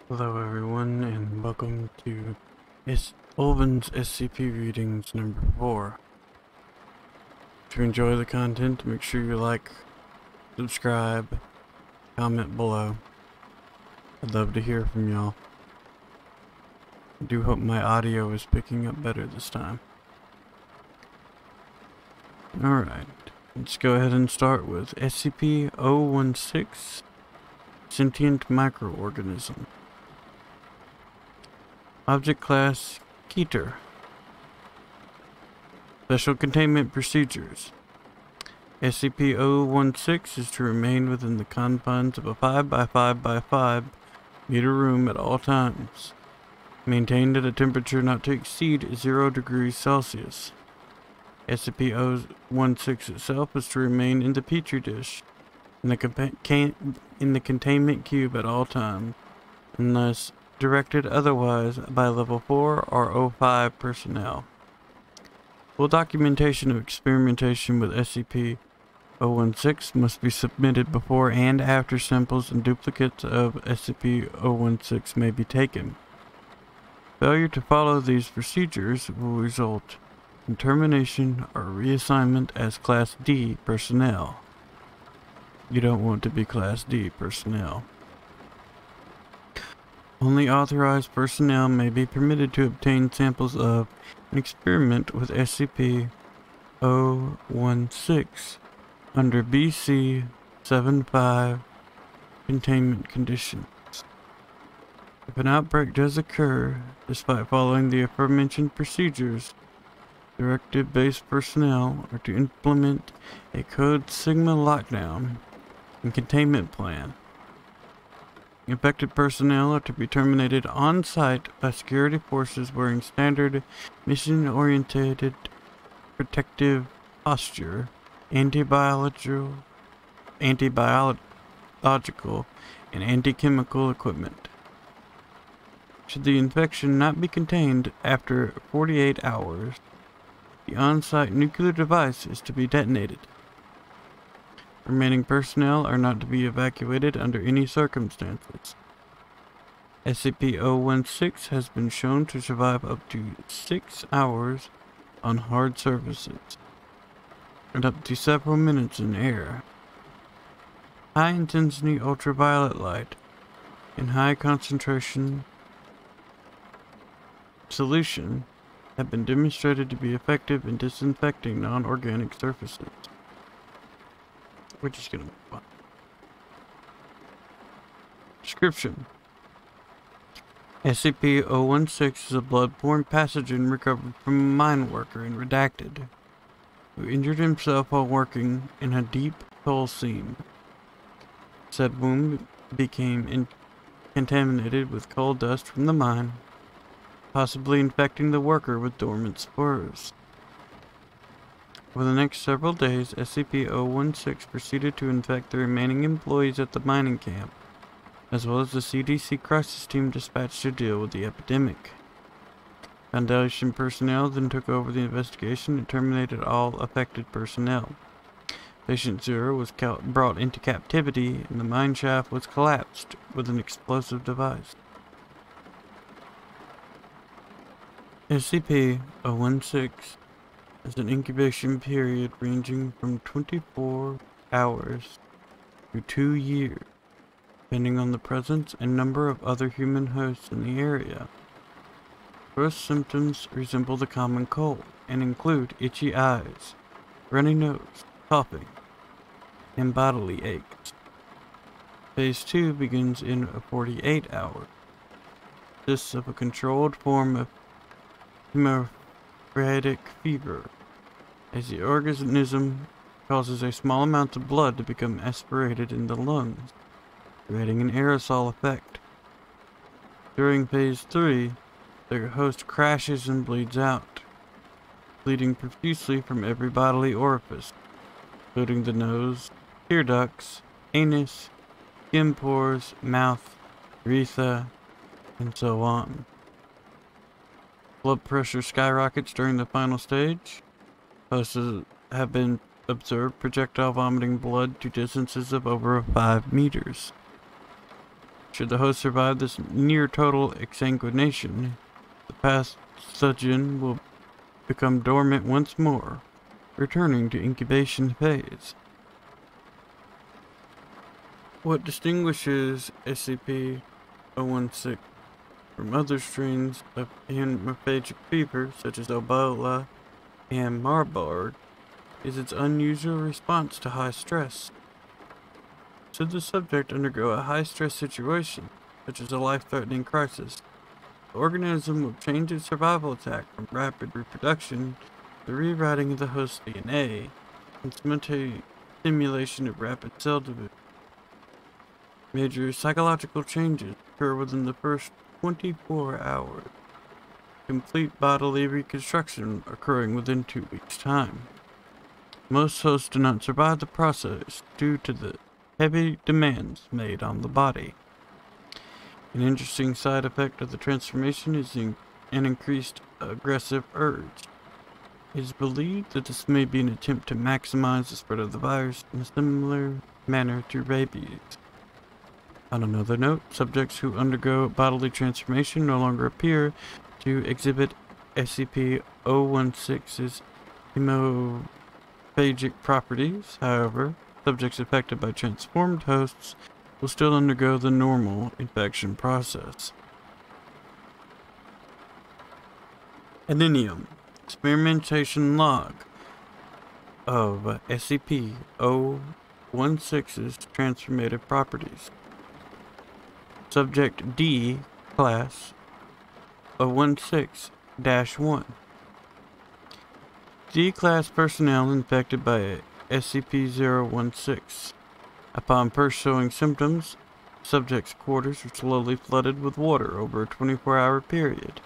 Hello everyone, and welcome to Ulven's SCP Readings number 4. If you enjoy the content, make sure you like, subscribe, comment below. I'd love to hear from y'all. I do hope my audio is picking up better this time. Alright, let's go ahead and start with SCP-019 Sentient Microorganism. Object Class Keter. Special Containment Procedures. SCP-019 is to remain within the confines of a 5x5x5 meter room at all times, maintained at a temperature not to exceed 0 degrees Celsius. SCP-019 itself is to remain in the Petri dish, in the containment cube at all times, unless directed otherwise by Level 4 or 05 personnel. Full documentation of experimentation with SCP-019 must be submitted before and after samples and duplicates of SCP-019 may be taken. Failure to follow these procedures will result in termination or reassignment as Class D personnel. You don't want to be Class D personnel. Only authorized personnel may be permitted to obtain samples of and experiment with SCP-019 under BC-75 containment conditions. If an outbreak does occur, despite following the aforementioned procedures, directive-based personnel are to implement a Code Sigma lockdown and containment plan. Infected personnel are to be terminated on-site by security forces wearing standard mission-oriented protective posture, anti-biological, and anti-chemical equipment. Should the infection not be contained after 48 hours, the on-site nuclear device is to be detonated. Remaining personnel are not to be evacuated under any circumstances. SCP-019 has been shown to survive up to 6 hours on hard surfaces, and up to several minutes in air. High-intensity ultraviolet light and high-concentration solution have been demonstrated to be effective in disinfecting non-organic surfaces. We're just gonna move on. Description: SCP-019 is a bloodborne pathogen recovered from a mine worker in Redacted, who injured himself while working in a deep coal seam. Said wound became contaminated with coal dust from the mine, possibly infecting the worker with dormant spores. Over the next several days, SCP-019 proceeded to infect the remaining employees at the mining camp, as well as the CDC crisis team dispatched to deal with the epidemic. Foundation personnel then took over the investigation and terminated all affected personnel. Patient 0 was brought into captivity, and the mine shaft was collapsed with an explosive device. SCP-019 has an incubation period ranging from 24 hours to 2 years, depending on the presence and number of other human hosts in the area. First symptoms resemble the common cold and include itchy eyes, runny nose, coughing, and bodily aches. Phase 2 begins in 48 hours. Consists of a controlled form of hemorrhagic fever, as the organism causes a small amount of blood to become aspirated in the lungs, creating an aerosol effect. During Phase 3, the host crashes and bleeds out, bleeding profusely from every bodily orifice, including the nose, tear ducts, anus, skin pores, mouth, urethra, and so on. Blood pressure skyrockets during the final stage. Hosts have been observed projectile vomiting blood to distances of over 5 meters. Should the host survive this near-total exsanguination, the pathogen will become dormant once more, returning to incubation phase. What distinguishes SCP-016 from other strains of hemiphagic fever, such as Ebola and Marburg, is its unusual response to high stress. Should the subject undergo a high-stress situation, such as a life-threatening crisis, the organism will change its survival attack from rapid reproduction to the rewriting of the host DNA and stimulation of rapid cell division. Major psychological changes occur within the first 24 hours, complete bodily reconstruction occurring within 2 weeks' time. Most hosts do not survive the process due to the heavy demands made on the body. An interesting side effect of the transformation is an increased aggressive urge. It is believed that this may be an attempt to maximize the spread of the virus in a similar manner to rabies. On another note, subjects who undergo bodily transformation no longer appear to exhibit SCP-016's hemiphagic properties. However, subjects affected by transformed hosts will still undergo the normal infection process. Addendum. Experimentation log of SCP-016's transformative properties. Subject D, Class 016-1. D-Class personnel infected by SCP-016. Upon first showing symptoms, subject's quarters are slowly flooded with water over a 24-hour period.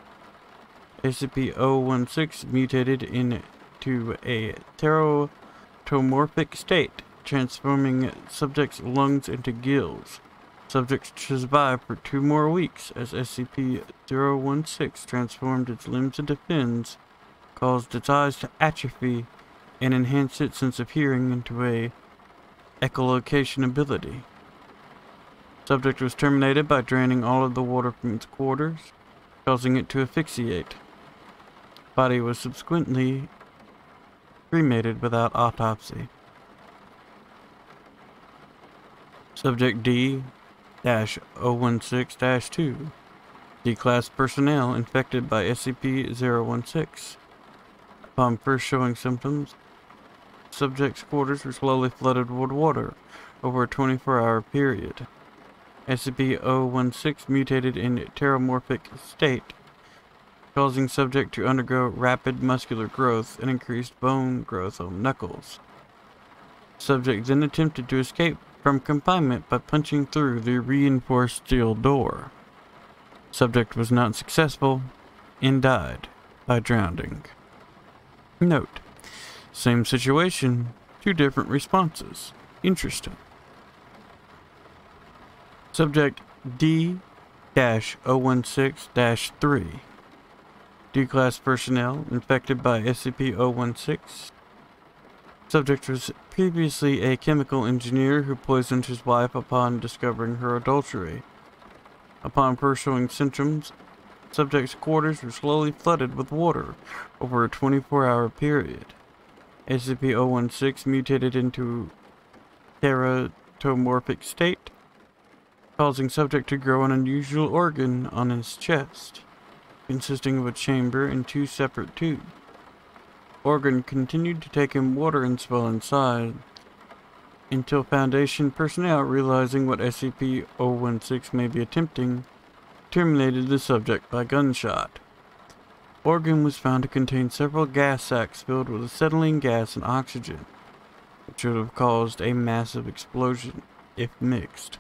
SCP-016 mutated into a teratomorphic state, transforming subject's lungs into gills. Subject survived for 2 more weeks as SCP-016 transformed its limbs into fins, caused its eyes to atrophy, and enhanced its sense of hearing into a echolocation ability. Subject was terminated by draining all of the water from its quarters, causing it to asphyxiate. Body was subsequently cremated without autopsy. Subject D-016-2. D-Class personnel infected by SCP-016. Upon first showing symptoms, subject's quarters were slowly flooded with water over a 24-hour period. SCP-016 mutated in a teratomorphic state, causing subject to undergo rapid muscular growth and increased bone growth on knuckles. Subject then attempted to escape from confinement by punching through the reinforced steel door. Subject was not successful and died by drowning. Note: same situation, 2 different responses. Interesting. Subject D-016-3. D-Class personnel infected by SCP-016. Subject was previously a chemical engineer who poisoned his wife upon discovering her adultery. Upon first showing symptoms, subject's quarters were slowly flooded with water over a 24-hour period. SCP-016 mutated into teratomorphic state, causing subject to grow an unusual organ on his chest, consisting of a chamber and 2 separate tubes. Organ continued to take in water and swell inside, until Foundation personnel, realizing what SCP-016 may be attempting, terminated the subject by gunshot. Organ was found to contain several gas sacs filled with acetylene gas and oxygen, which would have caused a massive explosion if mixed.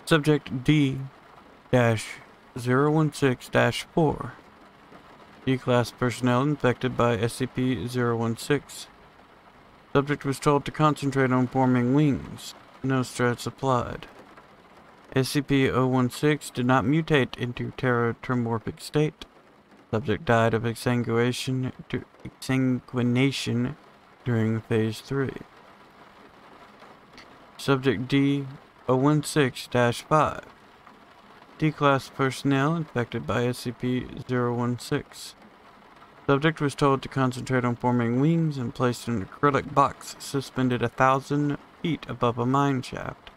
Subject D-016-4. D-Class personnel infected by SCP-016. Subject was told to concentrate on forming wings. No stress applied. SCP-016 did not mutate into teratomorphic state. Subject died of exsanguination during Phase 3. Subject D-016-5. D-Class personnel infected by SCP-016. Subject was told to concentrate on forming wings and placed in an acrylic box suspended 1,000 feet above a mine shaft.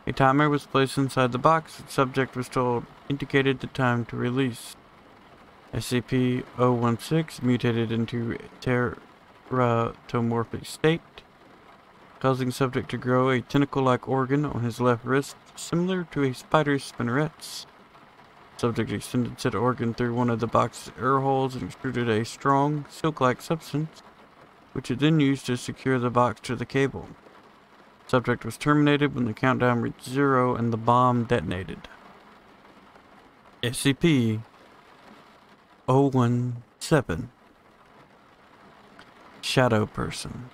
A timer was placed inside the box and subject was told indicated the time to release. SCP-016 mutated into a teratomorphic state, causing subject to grow a tentacle-like organ on his left wrist, similar to a spider's spinnerets. Subject extended said organ through one of the box's air holes and extruded a strong, silk-like substance, which it then used to secure the box to the cable. Subject was terminated when the countdown reached 0 and the bomb detonated. SCP-017. Shadow Person.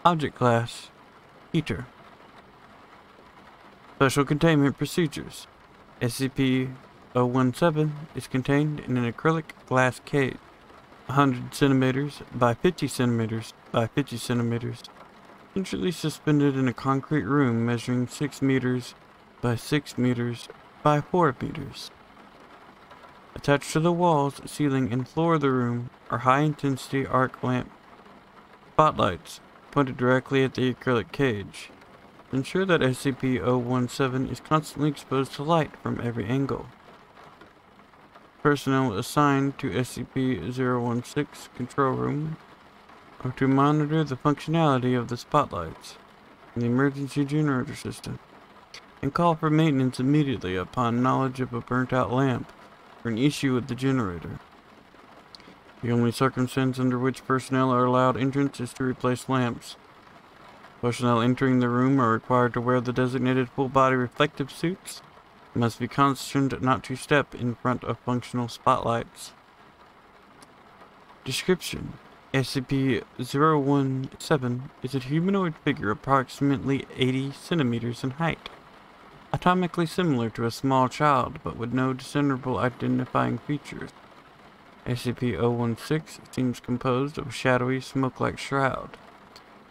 Object Class Keter. Special Containment Procedures. SCP-017 is contained in an acrylic glass cage, 100 centimeters by 50 centimeters by 50 centimeters, centrally suspended in a concrete room measuring 6 meters by 6 meters by 4 meters. Attached to the walls, ceiling, and floor of the room are high-intensity arc lamp spotlights pointed directly at the acrylic cage. Ensure that SCP-017 is constantly exposed to light from every angle. Personnel assigned to SCP-016 control room are to monitor the functionality of the spotlights and the emergency generator system, and call for maintenance immediately upon knowledge of a burnt-out lamp or an issue with the generator. The only circumstance under which personnel are allowed entrance is to replace lamps. Personnel entering the room are required to wear the designated full-body reflective suits and must be cautioned not to step in front of functional spotlights. Description: SCP-017 is a humanoid figure approximately 80 centimeters in height, atomically similar to a small child but with no discernible identifying features. SCP-016 seems composed of a shadowy, smoke-like shroud.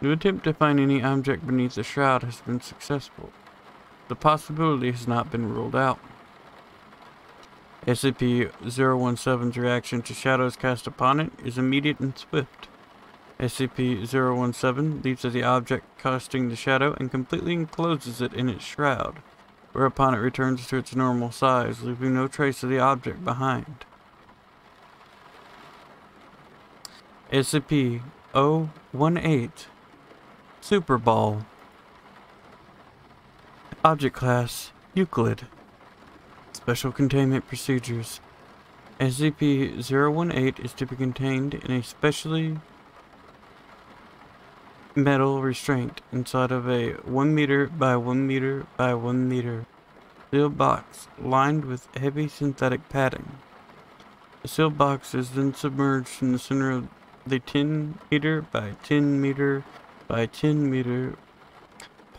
No attempt to find any object beneath the shroud has been successful. The possibility has not been ruled out. SCP-017's reaction to shadows cast upon it is immediate and swift. SCP-017 leaps at the object casting the shadow and completely encloses it in its shroud, whereupon it returns to its normal size, leaving no trace of the object behind. SCP-018 Super Ball. Object Class Euclid. Special Containment Procedures. SCP-018 is to be contained in a specially metal restraint inside of a 1 meter by 1 meter by 1 meter sealed box lined with heavy synthetic padding. The sealed box is then submerged in the center of the 10 meter by 10 meter by 10 meter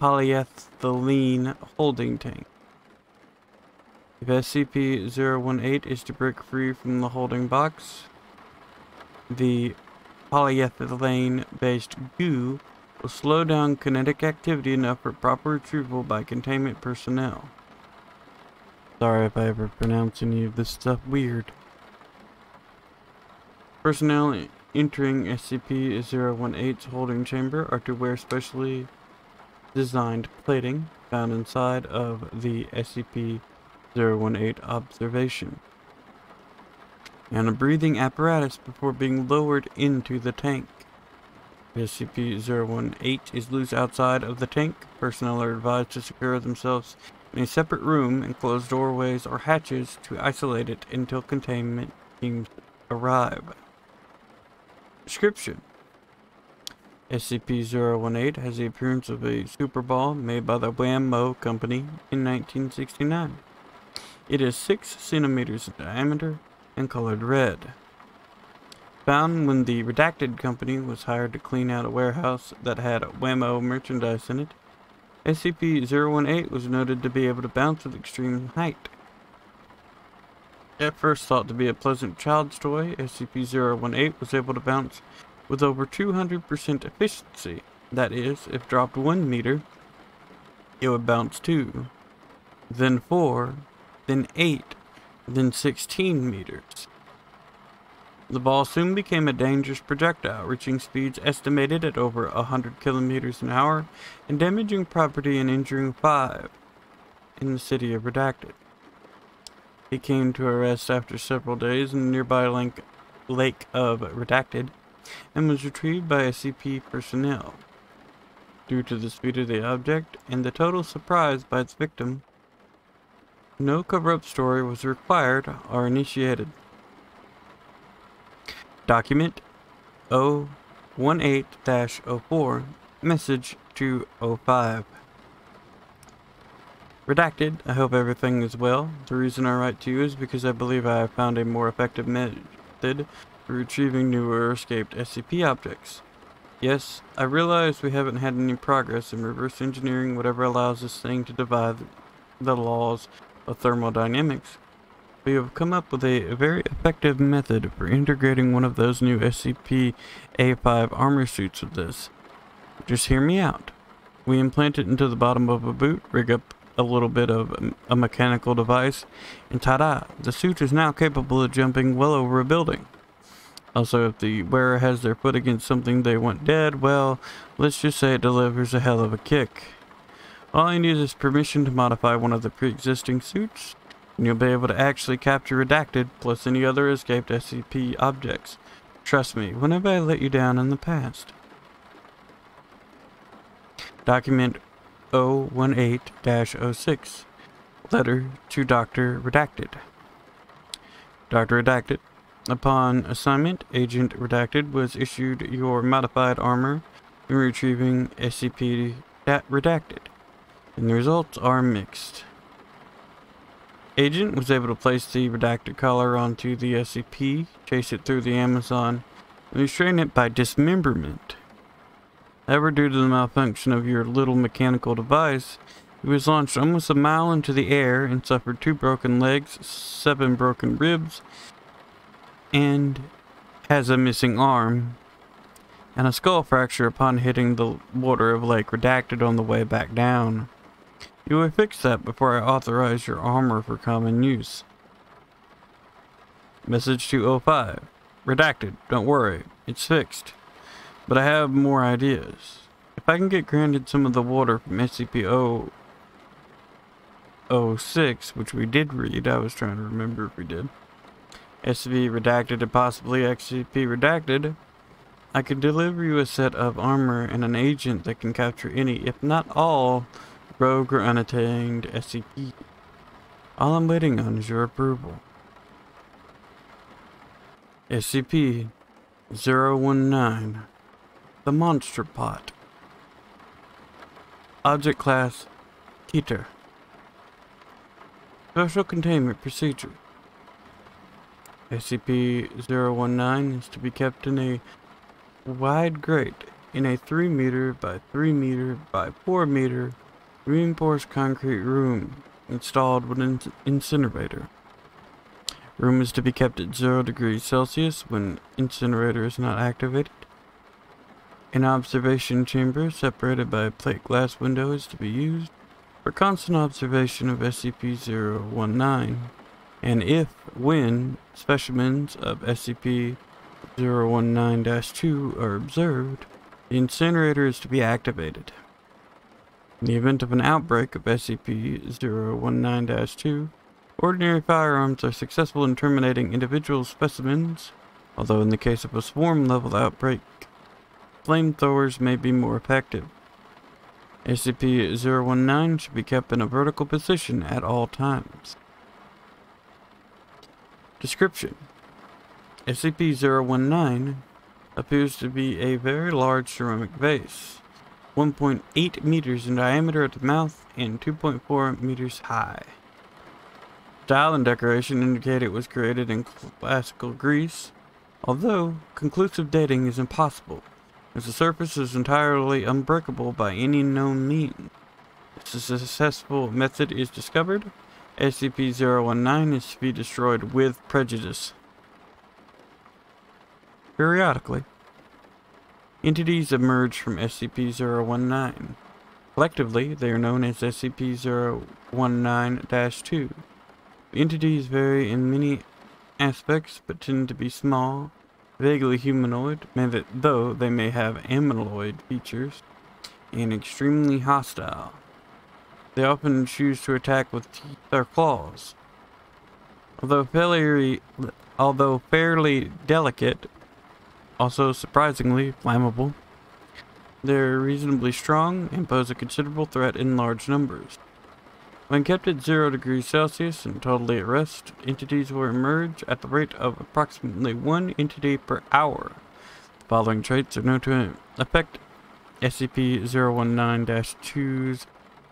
polyethylene holding tank. If SCP-018 is to break free from the holding box, the polyethylene-based goo will slow down kinetic activity enough for proper retrieval by containment personnel. Sorry if I ever pronounce any of this stuff weird. Personnel entering SCP-018's holding chamber are to wear specially designed plating found inside of the SCP-018 observation, and a breathing apparatus before being lowered into the tank. If SCP-018 is loose outside of the tank, personnel are advised to secure themselves in a separate room and close doorways or hatches to isolate it until containment teams arrive. Description: SCP-018 has the appearance of a super ball made by the Wham-O Company in 1969. It is 6 centimeters in diameter and colored red. Found when the Redacted Company was hired to clean out a warehouse that had Wham-O merchandise in it, SCP-018 was noted to be able to bounce with extreme height. At first thought to be a pleasant child's toy, SCP-018 was able to bounce with over 200% efficiency That is, if dropped 1 meter, it would bounce 2, then 4, then 8, then 16 meters. The ball soon became a dangerous projectile, reaching speeds estimated at over 100 kilometers an hour, and damaging property and injuring 5 in the city of Redacted. He came to a rest after several days in the nearby lake of Redacted, and was retrieved by SCP personnel. Due to the speed of the object and the total surprise by its victim, no cover-up story was required or initiated. Document 018-04, message to 05. Redacted, I hope everything is well. The reason I write to you is because I believe I have found a more effective method for retrieving new or escaped SCP objects. Yes, I realize we haven't had any progress in reverse engineering whatever allows this thing to defy the laws of thermodynamics. We have come up with a very effective method for integrating one of those new SCP-A5 armor suits with this. Just hear me out. We implant it into the bottom of a boot, rig up a little bit of a mechanical device, and ta-da! The suit is now capable of jumping well over a building. Also, if the wearer has their foot against something they want dead, well, let's just say it delivers a hell of a kick. All you need is permission to modify one of the pre-existing suits, and you'll be able to actually capture Redacted, plus any other escaped SCP objects. Trust me, when have I let you down in the past? Document 018-06, letter to Dr. Redacted. Dr. Redacted. Upon assignment, Agent Redacted was issued your modified armor in retrieving SCP Redacted, and the results are mixed. Agent was able to place the Redacted collar onto the SCP, chase it through the Amazon, and restrain it by dismemberment. However, due to the malfunction of your little mechanical device, it was launched almost a mile into the air and suffered 2 broken legs, 7 broken ribs, and has a missing arm, and a skull fracture upon hitting the water of Lake Redacted on the way back down. You will fix that before I authorize your armor for common use. Message to 05. Redacted, don't worry, it's fixed. But I have more ideas. If I can get granted some of the water from SCP-006, which we did read, I was trying to remember if we did, SCP Redacted and possibly SCP Redacted, I could deliver you a set of armor and an agent that can capture any, if not all, rogue or unattained SCP. All I'm waiting on is your approval. SCP-019 the Monster Pot. Object Class Keter. Special Containment Procedure. SCP-019 is to be kept in a wide grate in a 3 meter by 3 meter by 4 meter reinforced concrete room installed with an incinerator. Room is to be kept at 0 degrees Celsius when incinerator is not activated. An observation chamber separated by a plate glass window is to be used for constant observation of SCP-019, and when specimens of SCP-019-2 are observed, the incinerator is to be activated. In the event of an outbreak of SCP-019-2, ordinary firearms are successful in terminating individual specimens, although in the case of a swarm-level outbreak, flamethrowers may be more effective. SCP-019 should be kept in a vertical position at all times. Description: SCP-019 appears to be a very large ceramic vase, 1.8 meters in diameter at the mouth and 2.4 meters high. Style and decoration indicate it was created in classical Greece, although conclusive dating is impossible, as the surface is entirely unbreakable by any known means. If a successful method is discovered, SCP-019 is to be destroyed with prejudice. Periodically. entities emerge from SCP-019. Collectively, they are known as SCP-019-2. The entities vary in many aspects, but tend to be small, vaguely humanoid, though they may have amyloid features, and extremely hostile. They often choose to attack with teeth or claws. Although fairly delicate, also surprisingly flammable, they're reasonably strong and pose a considerable threat in large numbers. When kept at 0 degrees Celsius and totally at rest, entities will emerge at the rate of approximately 1 entity per hour. The following traits are known to affect SCP-019-2's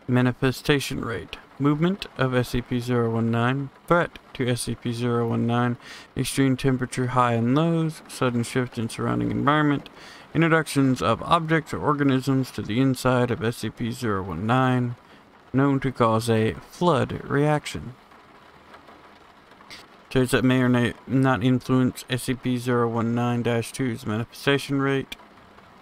manifestation rate: movement of SCP-019, threat to SCP-019, extreme temperature high and lows, sudden shift in surrounding environment, introductions of objects or organisms to the inside of SCP-019, known to cause a flood reaction. Traits that may or may not influence SCP-019-2's manifestation rate: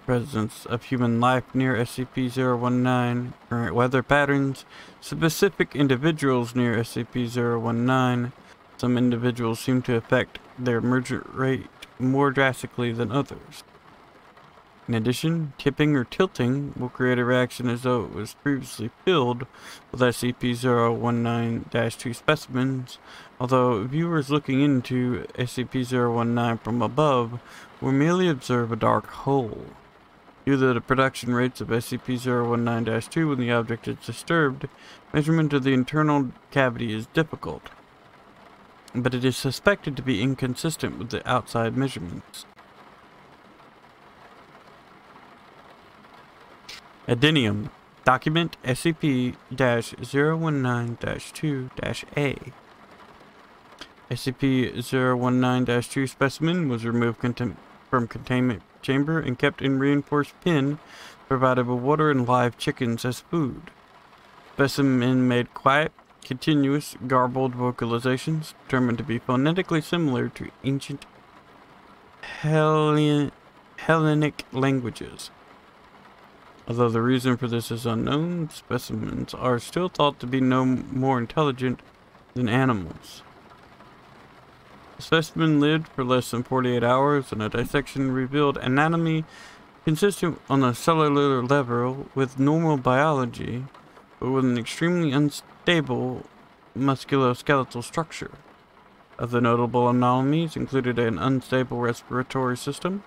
presence of human life near SCP-019, current weather patterns, specific individuals near SCP-019. Some individuals seem to affect their emergent rate more drastically than others. In addition, tipping or tilting will create a reaction as though it was previously filled with SCP-019-2 specimens, although viewers looking into SCP-019 from above will merely observe a dark hole. Due to the production rates of SCP-019-2 when the object is disturbed, measurement of the internal cavity is difficult, but it is suspected to be inconsistent with the outside measurements. Addendum. Document SCP-019-2-A. SCP-019-2 specimen was removed from containment chamber and kept in reinforced pen, provided with water and live chickens as food. Specimen made quiet, continuous, garbled vocalizations, determined to be phonetically similar to ancient Hellenic languages. Although the reason for this is unknown, specimens are still thought to be no more intelligent than animals. The specimen lived for less than 48 hours, and a dissection revealed anatomy consistent on a cellular level with normal biology, but with an extremely unstable musculoskeletal structure. Other notable anomalies included an unstable respiratory system,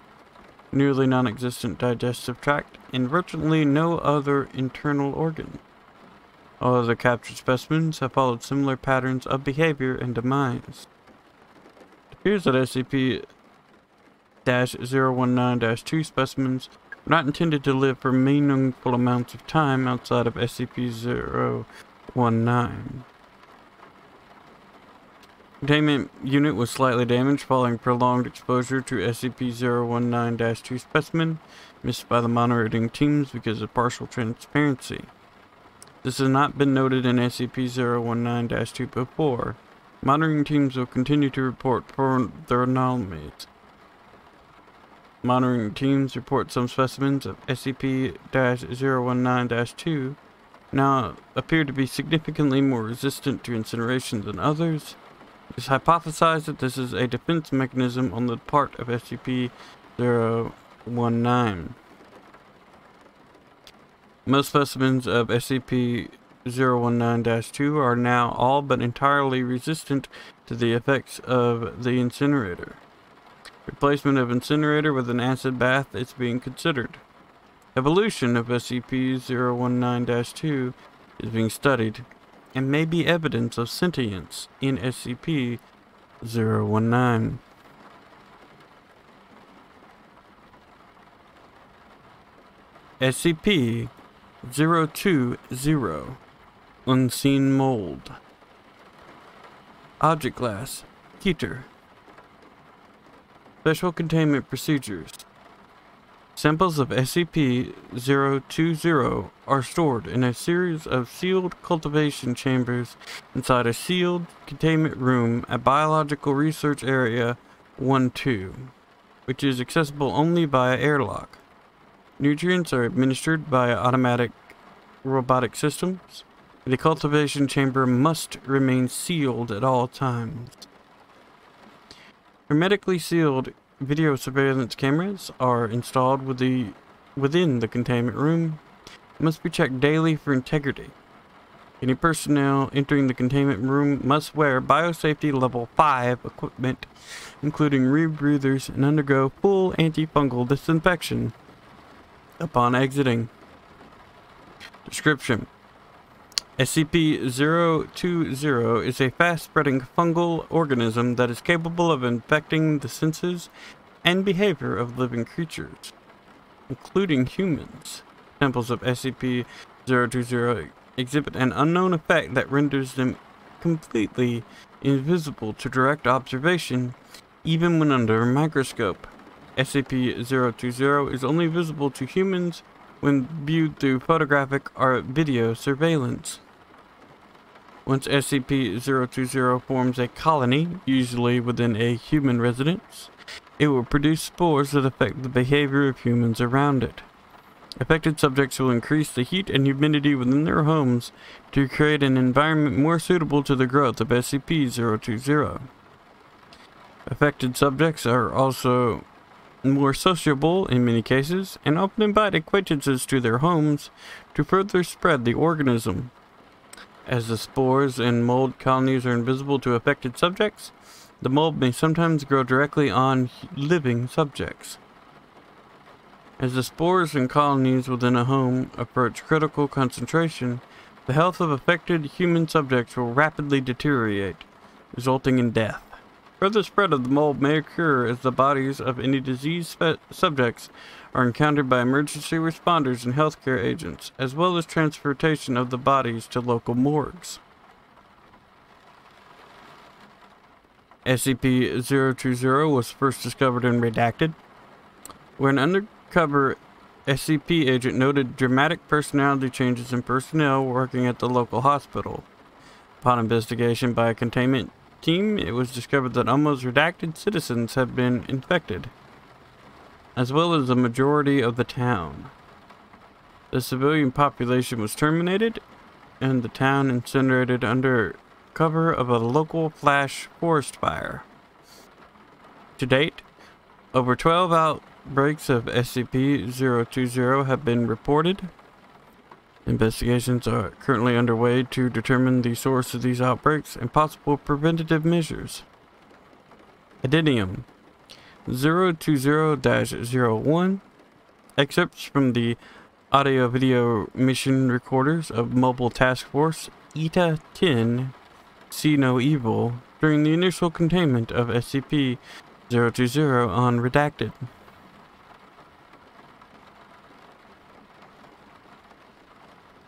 nearly non-existent digestive tract, and virtually no other internal organ. All other captured specimens have followed similar patterns of behavior and demise. It appears that SCP-019-2 specimens were not intended to live for meaningful amounts of time outside of SCP-019. Containment unit was slightly damaged following prolonged exposure to SCP-019-2 specimen, missed by the monitoring teams because of partial transparency. This has not been noted in SCP-019-2 before. Monitoring teams will continue to report further anomalies. Monitoring teams report some specimens of SCP-019-2 now appear to be significantly more resistant to incineration than others. It is hypothesized that this is a defense mechanism on the part of SCP-019. Most specimens of SCP-019-2 are now all but entirely resistant to the effects of the incinerator. Replacement of incinerator with an acid bath is being considered. Evolution of SCP-019-2 is being studied, and may be evidence of sentience in SCP-019. SCP-020 Unseen Mold. Object Class Keter. Special Containment Procedures. Samples of SCP-020 are stored in a series of sealed cultivation chambers inside a sealed containment room at Biological Research Area 1-2, which is accessible only via airlock. nutrients are administered by automatic robotic systems. The cultivation chamber must remain sealed at all times. Hermetically sealed video surveillance cameras are installed within the containment room. Must be checked daily for integrity. Any personnel entering the containment room must wear biosafety level 5 equipment, including rebreathers, and undergo full antifungal disinfection upon exiting. Description: SCP-020 is a fast-spreading fungal organism that is capable of infecting the senses and behavior of living creatures, including humans. Samples of SCP-020 exhibit an unknown effect that renders them completely invisible to direct observation, even when under a microscope. SCP-020 is only visible to humans when viewed through photographic or video surveillance. Once SCP-020 forms a colony, usually within a human residence, it will produce spores that affect the behavior of humans around it. Affected subjects will increase the heat and humidity within their homes to create an environment more suitable to the growth of SCP-020. Affected subjects are also more sociable in many cases, and often invite acquaintances to their homes to further spread the organism. As the spores and mold colonies are invisible to affected subjects, the mold may sometimes grow directly on living subjects. As the spores and colonies within a home approach critical concentration, the health of affected human subjects will rapidly deteriorate, resulting in death. Further spread of the mold may occur as the bodies of any diseased subjects are encountered by emergency responders and healthcare agents, as well as transportation of the bodies to local morgues. SCP-020 was first discovered in Redacted, where an undercover SCP agent noted dramatic personality changes in personnel working at the local hospital. Upon investigation by a containment team, it was discovered that almost redacted citizens had been infected, as well as the majority of the town. The civilian population was terminated, and the town incinerated under cover of a local flash forest fire. To date, over 12 outbreaks of SCP-020 have been reported. Investigations are currently underway to determine the source of these outbreaks and possible preventative measures. Addendum 020-01. Excerpts from the audio-video mission recorders of Mobile Task Force ETA-10 See No Evil during the initial containment of SCP-020 on Redacted.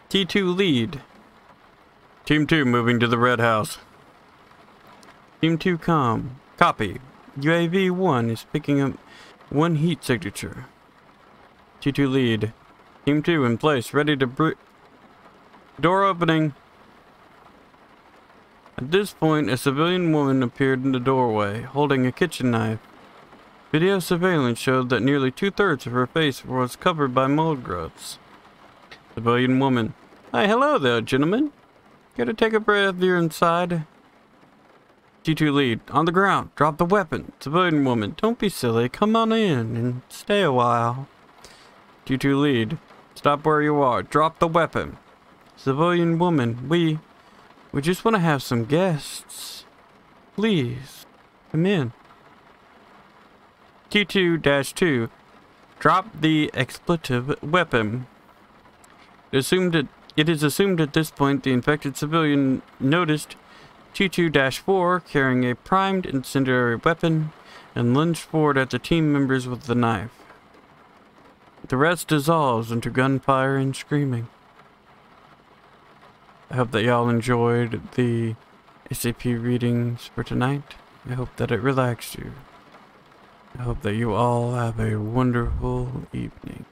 T2 lead. Team 2 moving to the Red House. Team 2 copy. UAV 1 is picking up one heat signature. T2 lead. Team 2 in place, ready to door opening. At this point, a civilian woman appeared in the doorway, holding a kitchen knife. Video surveillance showed that nearly 2/3 of her face was covered by mold growths. Civilian woman. Hi, hello there, gentlemen. Gotta take a breath, you're inside. T2 lead. On the ground. Drop the weapon. Civilian woman. Don't be silly. Come on in and stay a while. T2 lead. Stop where you are. Drop the weapon. Civilian woman. We just want to have some guests. Please. Come in. T2-2. Drop the expletive weapon. It is assumed at this point the infected civilian noticed T2-4 carrying a primed incendiary weapon and lunged forward at the team members with the knife. The rest dissolves into gunfire and screaming. I hope that y'all enjoyed the SCP readings for tonight. I hope that it relaxed you. I hope that you all have a wonderful evening.